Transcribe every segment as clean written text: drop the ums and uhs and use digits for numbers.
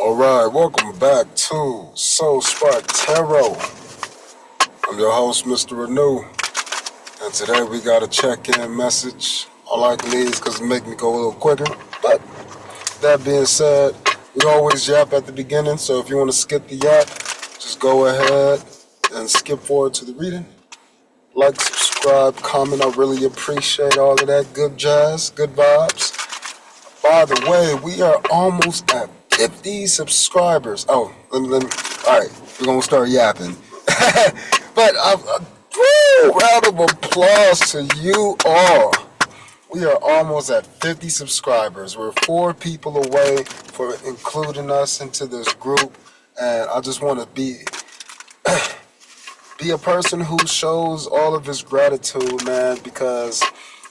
Alright, welcome back to Soul Spark Tarot. I'm your host, Mr. Renew, and today we got a check-in message. I like these because it make me go a little quicker, but that being said, we always yap at the beginning, so if you want to skip the yap, just go ahead and skip forward to the reading. Like, subscribe, comment, I really appreciate all of that good jazz, good vibes. By the way, we are almost at 50 subscribers. Oh, let me. All right, we're gonna start yapping. But round of applause to you all. We are almost at 50 subscribers. We're 4 people away for including us into this group, and I just want to be a person who shows all of his gratitude, man, because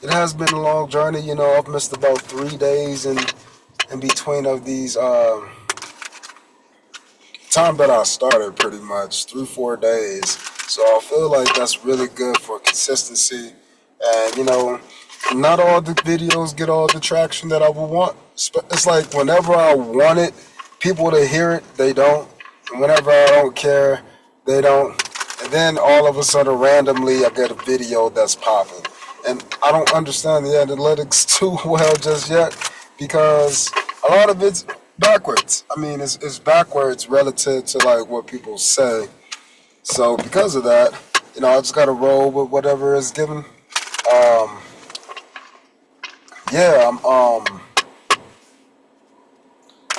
it has been a long journey. You know, I've missed about 3 days in between of these time that I started, pretty much 3-4 days. So I feel like that's really good for consistency. And you know, not all the videos get all the traction that I would want. It's like whenever I want it, people to hear it, they don't. And whenever I don't care, they don't. And then all of a sudden, randomly, I get a video that's popping. And I don't understand the analytics too well just yet, because a lot of it's backwards. I mean, it's backwards relative to like what people say. So because of that, you know, I just gotta roll with whatever is given. I'm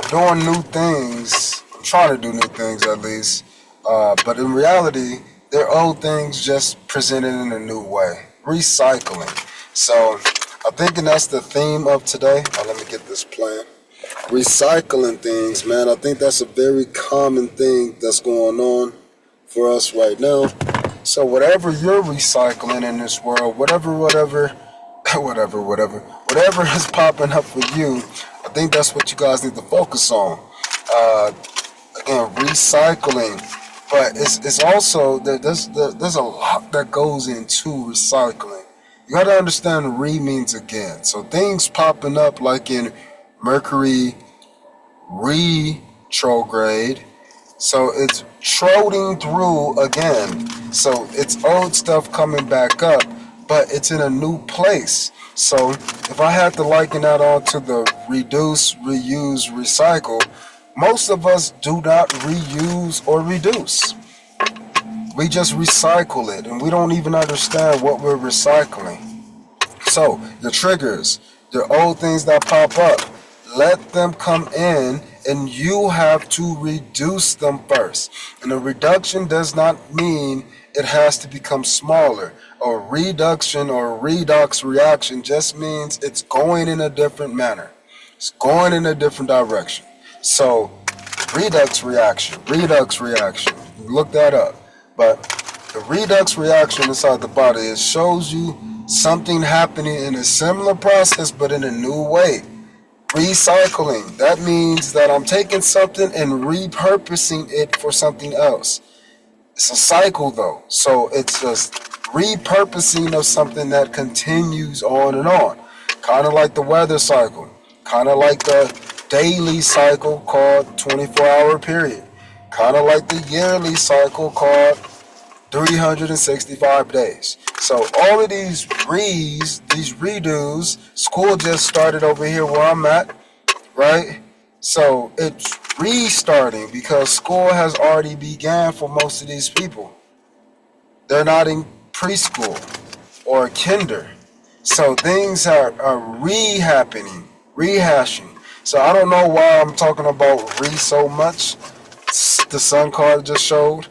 doing new things. I'm trying to do new things at least. But in reality, they're old things just presented in a new way. Recycling. So I'm thinking that's the theme of today. Let me get this plan. Recycling things, man. I think that's a very common thing that's going on for us right now. So whatever you're recycling in this world, whatever is popping up for you, I think that's what you guys need to focus on. Again, recycling. But it's also, there's a lot that goes into recycling. You got to understand re means again. So things popping up like in Mercury retrograde. So it's trotting through again. So it's old stuff coming back up, but it's in a new place. So if I had to liken that on to the reduce, reuse, recycle, most of us do not reuse or reduce. We just recycle it, and we don't even understand what we're recycling. So your triggers, your old things that pop up, let them come in, and you have to reduce them first. And a reduction does not mean it has to become smaller. A reduction or redox reaction just means it's going in a different manner. It's going in a different direction. So redox reaction, look that up. But the redox reaction inside the body, it shows you something happening in a similar process but in a new way. Recycling, that means that I'm taking something and repurposing it for something else. It's a cycle though, so it's just repurposing of something that continues on and on. Kind of like the weather cycle, kind of like the daily cycle called 24-hour period, kind of like the yearly cycle called 365 days. So all of these redos, school just started over here where I'm at, right? So it's restarting because school has already began for most of these people. They're not in preschool or kinder. So things are rehashing. So I don't know why I'm talking about re so much. The sun card just showed,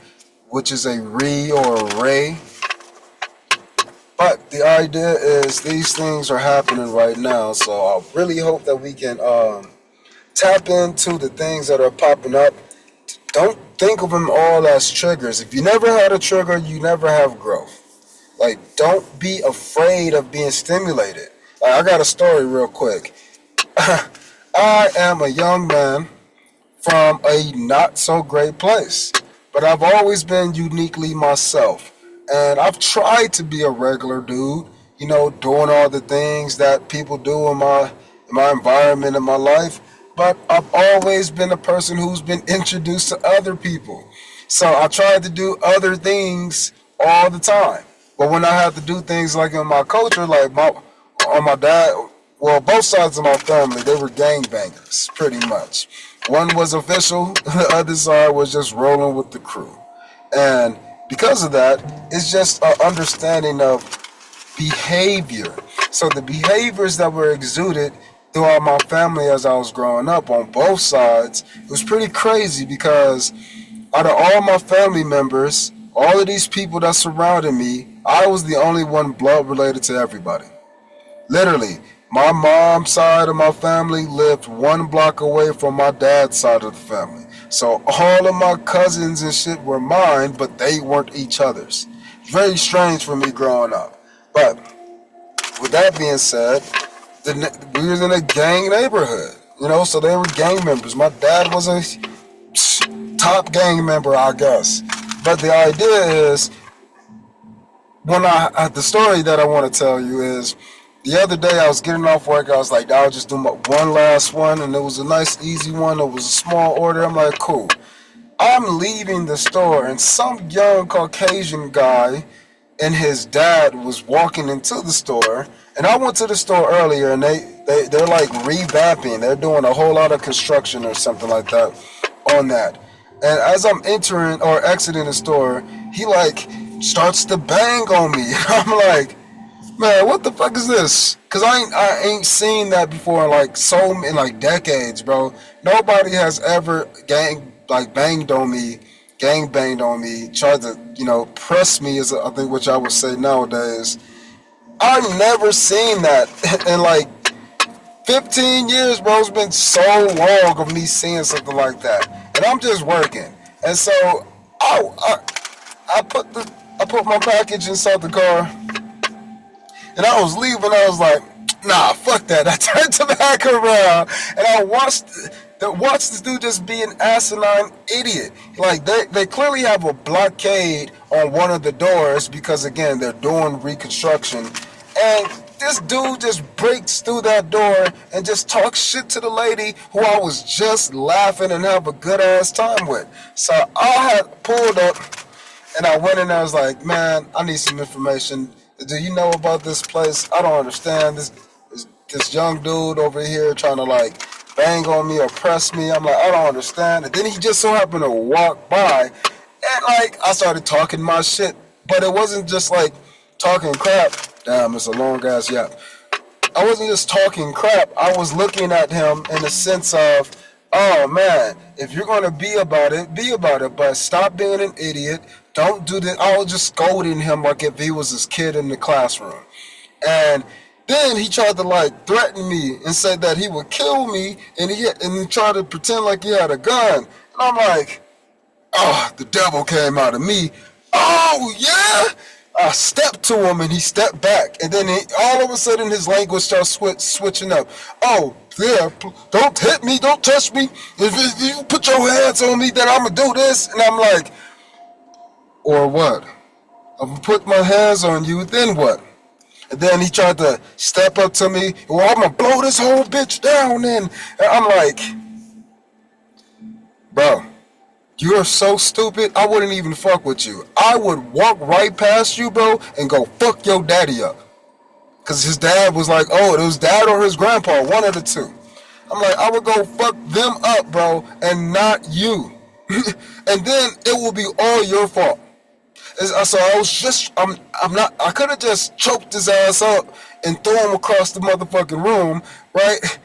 which is a re or a ray. But the idea is these things are happening right now. So I really hope that we can tap into the things that are popping up. Don't think of them all as triggers. If you never had a trigger, you never have growth. Like, don't be afraid of being stimulated. Like, I got a story real quick. I am a young man from a not so great place, but I've always been uniquely myself. And I've tried to be a regular dude, you know, doing all the things that people do in my environment, in my life. but I've always been a person who's been introduced to other people. So I tried to do other things all the time. But when I had to do things like in my culture, like on my dad, well, both sides of my family, they were gangbangers, pretty much. One was official, the other side was just rolling with the crew. And because of that, it's just an understanding of behavior. So the behaviors that were exuded throughout my family as I was growing up on both sides, it was pretty crazy because out of all my family members, all of these people that surrounded me, I was the only one blood related to everybody. Literally, my mom's side of my family lived 1 block away from my dad's side of the family. So all of my cousins and shit were mine, but they weren't each other's. Very strange for me growing up. But with that being said, we was in a gang neighborhood, so they were gang members. My dad was a top gang member, I guess. But the idea is, the story that I want to tell you is, the other day I was getting off work, I was like, I'll just do my one last one, and it was a nice, easy one. It was a small order. I'm like, cool. I'm leaving the store, and some young Caucasian guy and his dad was walking into the store, and I went to the store earlier, and they're like revamping. They're doing a whole lot of construction or something like that on that. And as I'm entering or exiting the store, he like starts to bang on me. I'm like, man, what the fuck is this? Cause I ain't seen that before in like decades, bro. Nobody has ever banged on me, gang banged on me, tried to press me is I think what I would say nowadays. I've never seen that in like 15 years, bro. It's been so long of me seeing something like that, and I'm just working, and so I put my package inside the car. And I was leaving, I was like, nah, fuck that. I turned to back around, and I watched this dude just be an asinine idiot. Like, they clearly have a blockade on one of the doors because, again, they're doing reconstruction. And this dude just breaks through that door and just talks shit to the lady who I was just laughing and have a good-ass time with. So I had pulled up, and I went in there, I was like, man, I need some information. Do you know about this place? I don't understand. This young dude over here trying to like bang on me or press me. I'm like, I don't understand. And then he just so happened to walk by, and like I started talking my shit. But it wasn't just like talking crap. Damn, it's a long ass yap. I wasn't just talking crap. I was looking at him in the sense of, oh man, if you're gonna be about it, but stop being an idiot. Don't do that. I was just scolding him like if he was his kid in the classroom. And then he tried to like threaten me and said that he would kill me, and he tried to pretend like he had a gun. And I'm like, oh, the devil came out of me. Oh yeah. I stepped to him and he stepped back, and then all of a sudden his language starts switching up. Oh yeah, don't hit me, don't touch me. If you put your hands on me, then I'm gonna do this. And I'm like, or what? I'm gonna put my hands on you, then what? And then he tried to step up to me. Well, I'm gonna blow this whole bitch down then. And I'm like, bro, you're so stupid, I wouldn't even fuck with you. I would walk right past you, bro, and go fuck your daddy up. Because his dad was like, oh, it was dad or his grandpa, one of the two. I'm like, I would go fuck them up, bro, and not you. And then it will be all your fault. So I was just, I could have just choked his ass up and threw him across the motherfucking room, right?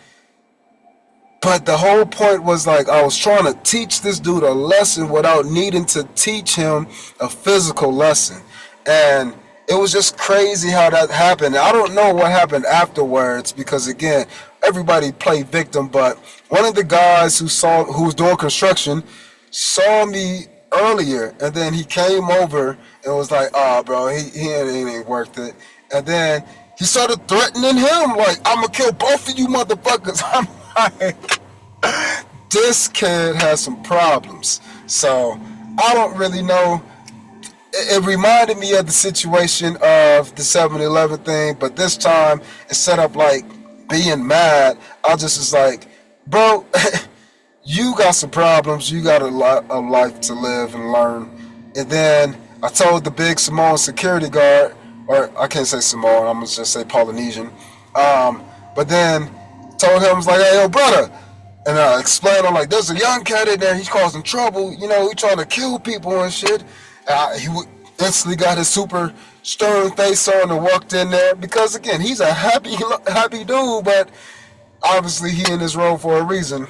But the whole point was like, I was trying to teach this dude a lesson without needing to teach him a physical lesson. And it was just crazy how that happened. I don't know what happened afterwards because, again, everybody played victim. But one of the guys who was doing construction saw me earlier, and then he came over and was like, oh, bro, he ain't worth it. And then he started threatening him, like, I'm going to kill both of you motherfuckers. I'm like, this kid has some problems. So I don't really know. It reminded me of the situation of the 7-Eleven thing, but this time, instead of like being mad, I just was like, bro, you got some problems. You got a life to live and learn. And then I told the big Samoan security guard, or I can't say Samoan, I'm going to just say Polynesian. But then told him, I was like, hey, yo, brother. And I explained, I'm like, there's a young cat in there. He's causing trouble. You know, he trying to kill people and shit. He instantly got his super stern face on and walked in there. Because, again, he's a happy dude, but obviously he in this role for a reason.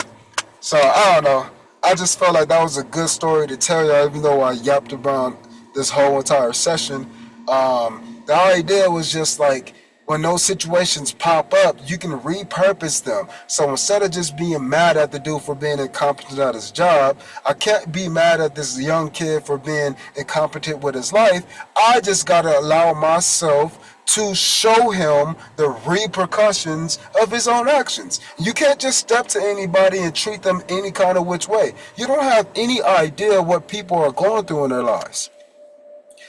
So, I don't know. I just felt like that was a good story to tell y'all, even though I yapped around this whole entire session. The idea was just like, when those situations pop up, you can repurpose them. So instead of just being mad at the dude for being incompetent at his job, I can't be mad at this young kid for being incompetent with his life. I just got to allow myself to show him the repercussions of his own actions. You can't just step to anybody and treat them any kind of which way. You don't have any idea what people are going through in their lives.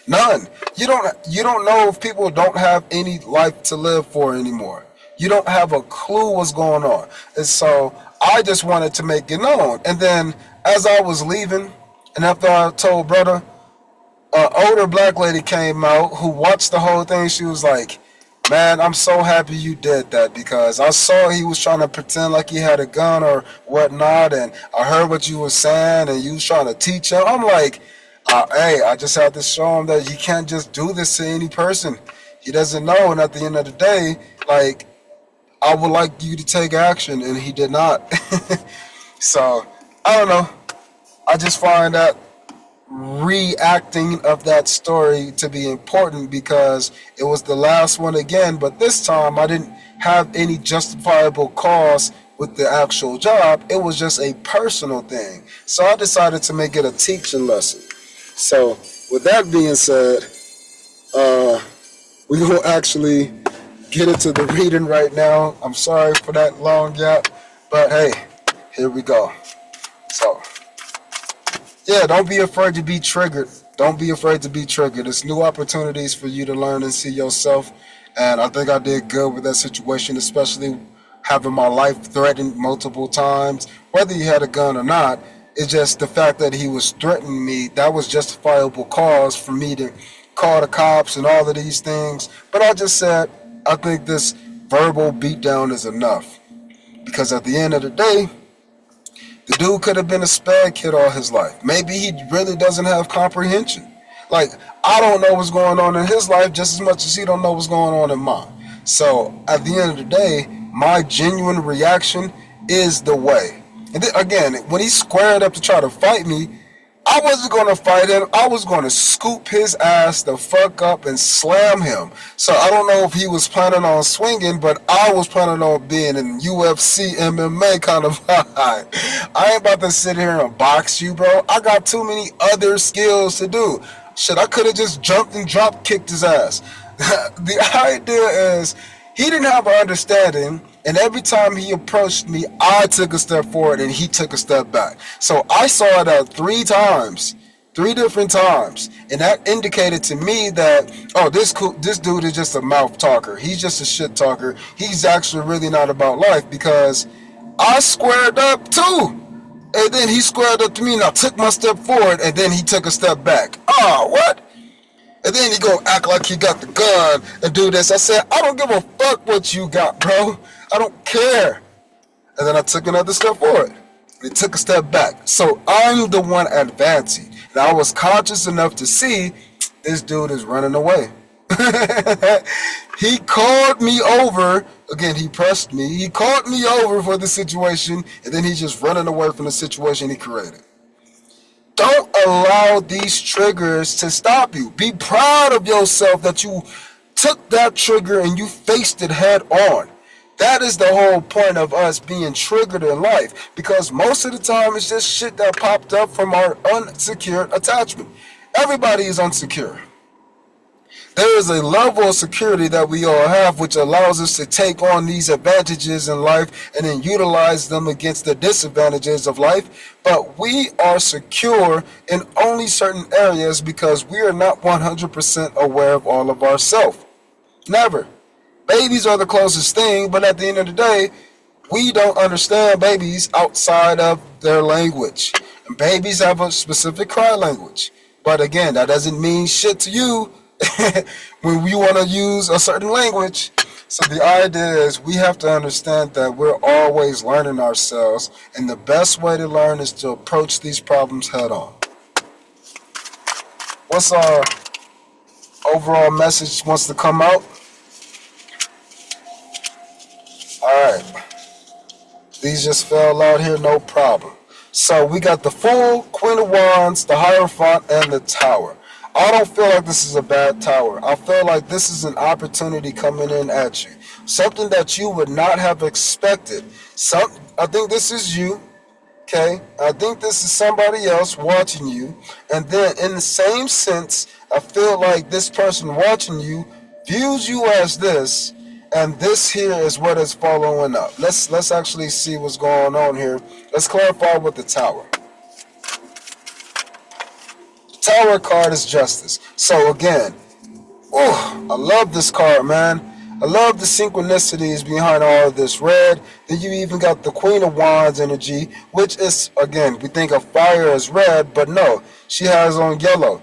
None. You don't know if people don't have any life to live for anymore. You don't have a clue what's going on. And so I just wanted to make it known. And then as I was leaving, and after I told brother, an older black lady came out who watched the whole thing. She was like, man, I'm so happy you did that, because I saw he was trying to pretend like he had a gun or whatnot, and I heard what you were saying, and you was trying to teach him. I'm like, hey, I just have to show him that you can't just do this to any person. He doesn't know, and at the end of the day, like, I would like you to take action, and he did not. So, I don't know. I just find that reacting of that story to be important, because it was the last one again, but this time I didn't have any justifiable cause with the actual job. It was just a personal thing. So I decided to make it a teaching lesson. So, with that being said, we're going to actually get into the reading right now. I'm sorry for that long gap, but hey, here we go. So, yeah, don't be afraid to be triggered. Don't be afraid to be triggered. It's new opportunities for you to learn and see yourself, and I think I did good with that situation, especially having my life threatened multiple times. Whether he had a gun or not, it's just the fact that he was threatening me. That was justifiable cause for me to call the cops and all of these things. But I just said, I think this verbal beatdown is enough. Because at the end of the day, the dude could have been a sped kid all his life. Maybe he really doesn't have comprehension. Like, I don't know what's going on in his life just as much as he don't know what's going on in mine. So, at the end of the day, my genuine reaction is the way. And then, again, when he squared up to try to fight me, I wasn't going to fight him. I was going to scoop his ass the fuck up and slam him. So I don't know if he was planning on swinging, but I was planning on being in UFC, MMA kind of vibe. I ain't about to sit here and box you, bro. I got too many other skills to do. Shit, I could have just jumped and drop kicked his ass. The idea is, he didn't have an understanding, and every time he approached me, I took a step forward and he took a step back. So I saw it out 3 times, 3 different times, and that indicated to me that, oh, this dude is just a mouth talker. He's just a shit talker. He's actually really not about life, because I squared up too. And then he squared up to me, and I took my step forward, and then he took a step back. Oh, what? And then he go act like he got the gun and do this. I said, I don't give a fuck what you got, bro. I don't care. And then I took another step forward. He took a step back. So I'm the one advancing. And I was conscious enough to see this dude is running away. He called me over. Again, he pressed me. He called me over for the situation. And then he's just running away from the situation he created. Don't allow these triggers to stop you. Be proud of yourself that you took that trigger and you faced it head on. That is the whole point of us being triggered in life, because most of the time it's just shit that popped up from our unsecured attachment. Everybody is unsecure. There is a level of security that we all have, which allows us to take on these advantages in life and then utilize them against the disadvantages of life. But we are secure in only certain areas because we are not 100% aware of all of ourselves. Never. Babies are the closest thing, but at the end of the day, We don't understand babies outside of their language. And babies have a specific cry language. But again, that doesn't mean shit to you when we want to use a certain language. So the idea is we have to understand that we're always learning ourselves, and the best way to learn is to approach these problems head on. What's our overall message wants to come out? Alright. These just fell out here, no problem. So we got the Fool, Queen of Wands, the Hierophant, and the Tower. I don't feel like this is a bad tower. I feel like this is an opportunity coming in at you. Something that you would not have expected. I think this is you. Okay? I think this is somebody else watching you. And then in the same sense, I feel like this person watching you views you as this. And this here is what is following up. Let's actually see what's going on here. Let's clarify with the Tower. Tower card is Justice. So again, I love this card, man. I love the synchronicities behind all of this red. Then you even got the Queen of Wands energy, which is, again, we think of fire as red, but no, she has on yellow.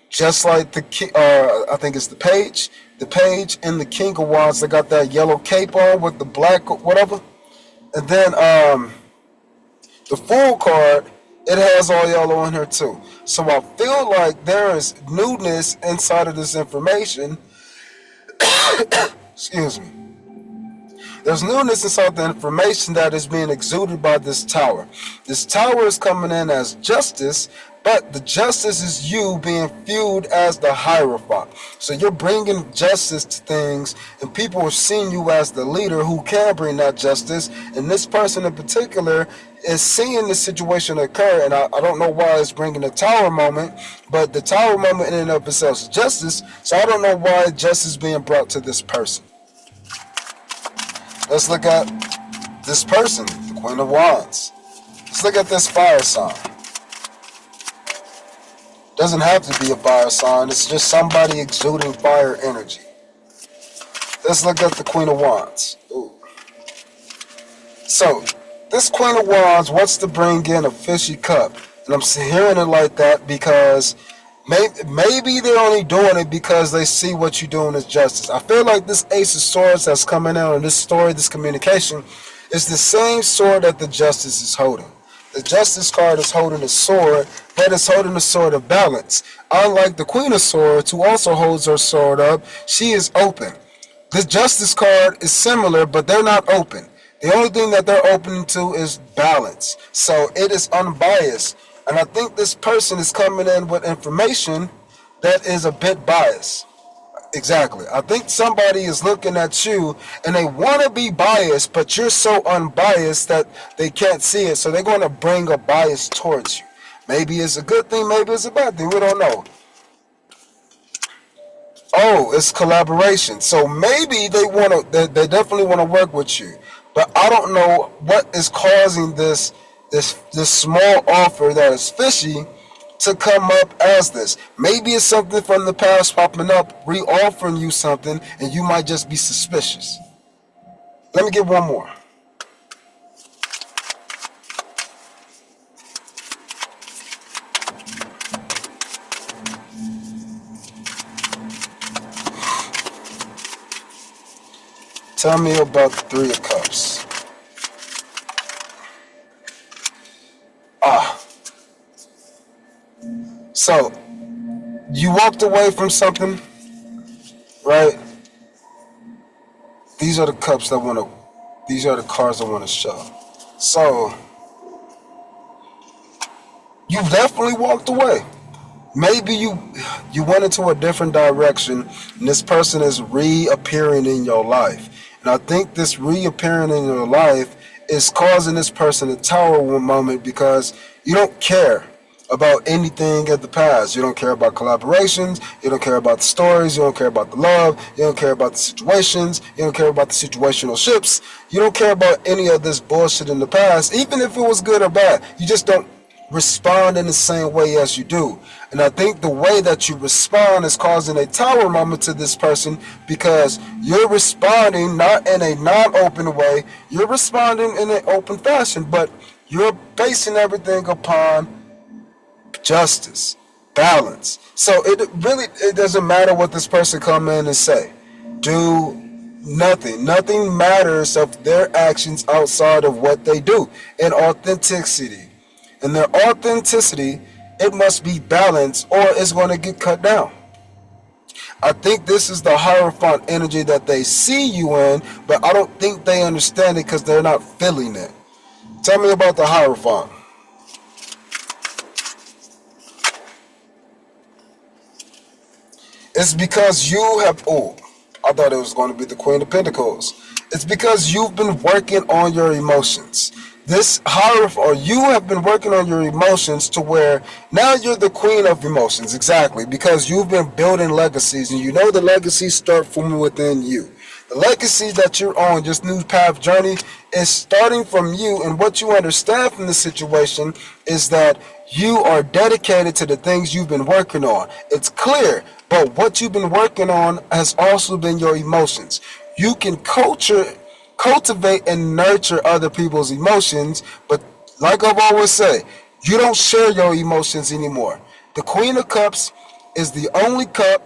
Just like the I think it's the Page. The Page and the King of Wands, they got that yellow cape on with the black whatever. And then the Fool card, it has all yellow in here too. So I feel like there is newness inside of this information. Excuse me. There's newness inside the information that is being exuded by this Tower. This Tower is coming in as Justice, but the Justice is you being viewed as the Hierophant. So you're bringing justice to things, and people are seeing you as the leader who can bring that justice. And this person in particular is seeing the situation occur, and I don't know why it's bringing the Tower moment, but the Tower moment in and of itself is justice, so I don't know why justice is being brought to this person. Let's look at this person, the Queen of Wands. Let's look at this fire sign. Doesn't have to be a fire sign, it's just somebody exuding fire energy. Let's look at the Queen of Wands. Ooh. So, this Queen of Wands wants to bring in a fishy cup. And I'm hearing it like that because maybe they're only doing it because they see what you're doing as justice. I feel like this Ace of Swords that's coming out in this story, this communication, is the same sword that the Justice is holding. The Justice card is holding a sword, but it's holding a sword of balance. Unlike the Queen of Swords, who also holds her sword up, she is open. The Justice card is similar, but they're not open. The only thing that they're open to is balance. So it is unbiased. And I think this person is coming in with information that is a bit biased. Exactly. I think somebody is looking at you and they want to be biased, but you're so unbiased that they can't see it. So they're going to bring a bias towards you. Maybe it's a good thing, maybe it's a bad thing. We don't know. Oh, it's collaboration. So maybe they definitely want to work with you. But I don't know what is causing this small offer that is fishy to come up as this. Maybe it's something from the past popping up, re-offering you something, and you might just be suspicious. Let me get one more. Tell me about the Three of Cups. So, you walked away from something, right? These are the cups that these are the cards I want to show. So, you definitely walked away. Maybe you went into a different direction, and this person is reappearing in your life. And I think this reappearing in your life is causing this person a tower moment because you don't care about anything of the past. You don't care about collaborations, you don't care about the stories, you don't care about the love, you don't care about the situations, you don't care about the situational ships, you don't care about any of this bullshit in the past, even if it was good or bad. You just don't respond in the same way as you do. And I think the way that you respond is causing a tower moment to this person, because you're responding not in a non-open way, you're responding in an open fashion, but you're basing everything upon justice, balance. So it doesn't matter what this person come in and say. Do nothing. Nothing matters of their actions outside of what they do. And authenticity. And their authenticity, it must be balanced or it's going to get cut down. I think this is the Hierophant energy that they see you in, but I don't think they understand it because they're not feeling it. Tell me about the Hierophant. It's because you have, oh, I thought it was going to be the Queen of Pentacles. It's because you've been working on your emotions. This Hierophant, or you have been working on your emotions to where now you're the queen of emotions. Exactly. Because you've been building legacies, and you know the legacies start from within you. The legacy that you're on, this new path journey, is starting from you. And what you understand from the situation is that you are dedicated to the things you've been working on. It's clear, but what you've been working on has also been your emotions. You can cultivate and nurture other people's emotions, but like I've always said, you don't share your emotions anymore. The Queen of Cups is the only cup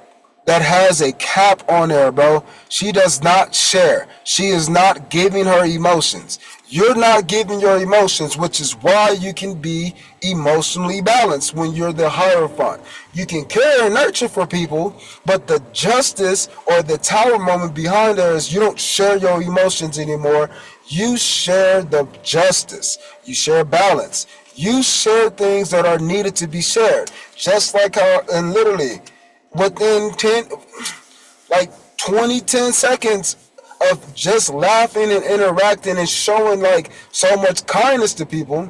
that has a cap on there, bro. She does not share. She is not giving her emotions. You're not giving your emotions, which is why you can be emotionally balanced when you're the Hierophant. You can care and nurture for people, but the justice or the tower moment behind there is you don't share your emotions anymore. You share the justice. You share balance. You share things that are needed to be shared. Just like how, and literally, within 10 seconds of just laughing and interacting and showing like so much kindness to people,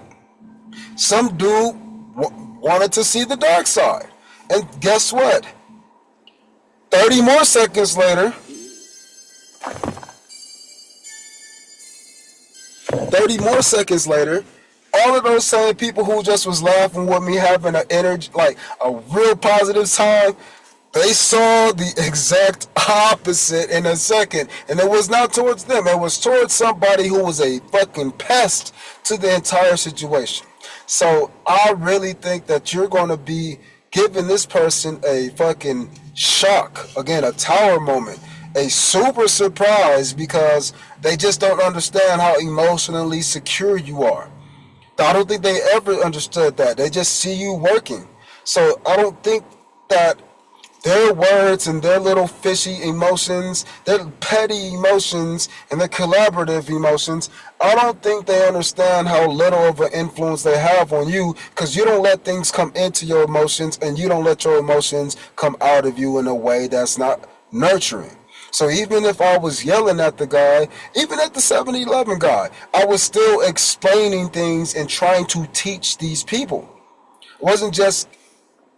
some dude wanted to see the dark side. And guess what? 30 more seconds later, 30 more seconds later, all of those same people who just was laughing with me, having an energy, like a real positive time, they saw the exact opposite in a second. And it was not towards them. It was towards somebody who was a fucking pest to the entire situation. So I really think that you're going to be giving this person a fucking shock. Again, a tower moment. A super surprise, because they just don't understand how emotionally secure you are. I don't think they ever understood that. They just see you working. So I don't think that their words and their little fishy emotions, their petty emotions and their collaborative emotions, I don't think they understand how little of an influence they have on you, because you don't let things come into your emotions and you don't let your emotions come out of you in a way that's not nurturing. So even if I was yelling at the guy, even at the 7-Eleven guy, I was still explaining things and trying to teach these people. It wasn't just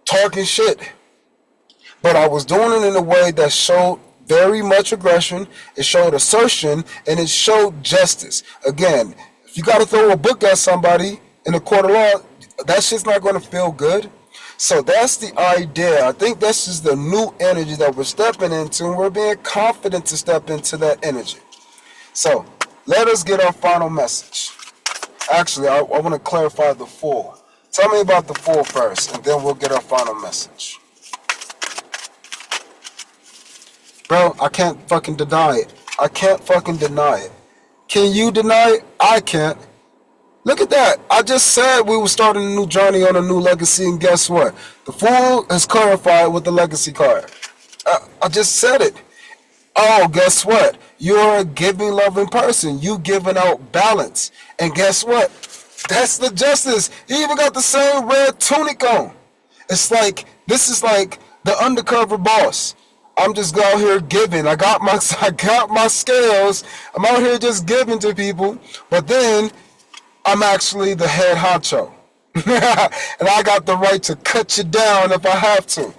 talking shit. But I was doing it in a way that showed very much aggression, it showed assertion, and it showed justice. Again, if you got to throw a book at somebody in a court of law, that shit's not going to feel good. So that's the idea. I think this is the new energy that we're stepping into, and we're being confident to step into that energy. So let us get our final message. Actually, I want to clarify the Fool. Tell me about the Fool first, and then we'll get our final message. Bro, I can't fucking deny it. I can't fucking deny it. Can you deny it? I can't. Look at that. I just said we were starting a new journey on a new legacy, and guess what? The Fool is clarified with the legacy card. I just said it. Oh, guess what? You're a giving, loving person. You giving out balance. And guess what? That's the justice. He even got the same red tunic on. It's like, this is like the undercover boss. I'm just out here giving. I got my scales. I'm out here just giving to people. But then I'm actually the head honcho. And I got the right to cut you down if I have to.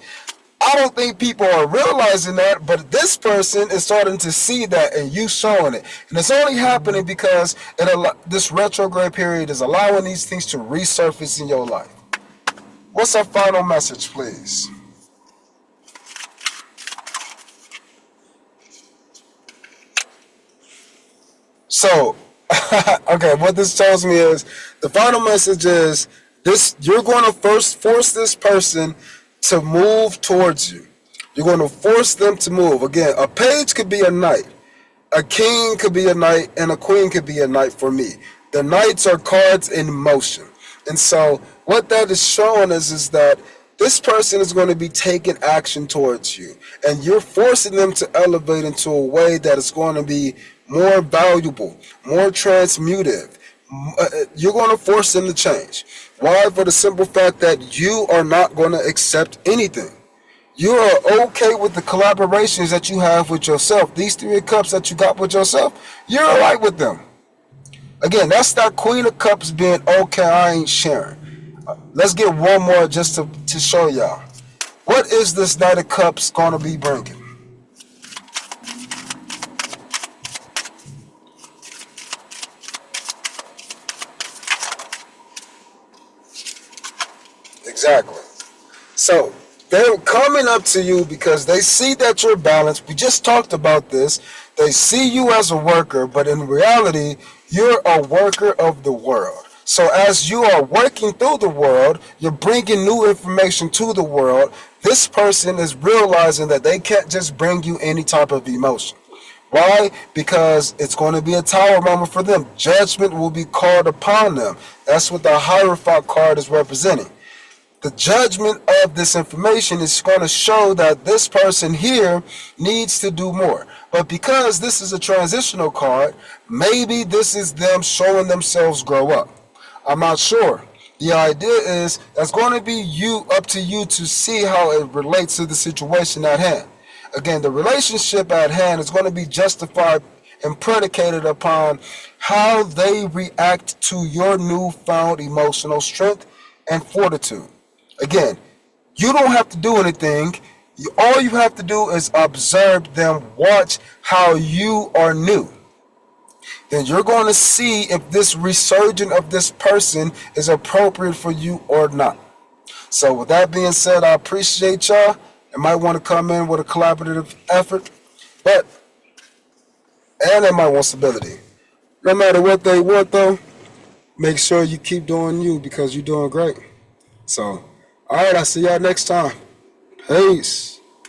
I don't think people are realizing that, but this person is starting to see that, and you showing it. And it's only happening because this retrograde period is allowing these things to resurface in your life. What's our final message, please? So, okay, what this tells me is the final message is this: you're going to first force this person to move towards you. You're going to force them to move. Again, a page could be a knight, a king could be a knight, and a queen could be a knight for me. The knights are cards in motion. And so what that is showing us is that this person is going to be taking action towards you, and you're forcing them to elevate into a way that is going to be more valuable, more transmutive. You're going to force them to change. Why? For the simple fact that you are not going to accept anything. You are okay with the collaborations that you have with yourself. These 3 of Cups that you got with yourself, you're all right with them. Again, that's that Queen of Cups being okay, I ain't sharing. Let's get one more just to show y'all. What is this Knight of Cups going to be bringing? Exactly. So they're coming up to you because they see that you're balanced. We just talked about this. They see you as a worker, but in reality, you're a worker of the world. So as you are working through the world, you're bringing new information to the world. This person is realizing that they can't just bring you any type of emotion. Why? Because it's going to be a tower moment for them. Judgment will be called upon them. That's what the Hierophant card is representing. The judgment of this information is going to show that this person here needs to do more. But because this is a transitional card, maybe this is them showing themselves grow up. I'm not sure. The idea is that's going to be up to you to see how it relates to the situation at hand. Again, the relationship at hand is going to be justified and predicated upon how they react to your newfound emotional strength and fortitude. Again, you don't have to do anything. All you have to do is observe them, watch how you are new. Then you're going to see if this resurgence of this person is appropriate for you or not. So with that being said, I appreciate y'all. I might want to come in with a collaborative effort, and they might want stability. No matter what they want, though, make sure you keep doing you because you're doing great. So, all right, I'll see y'all next time. Peace.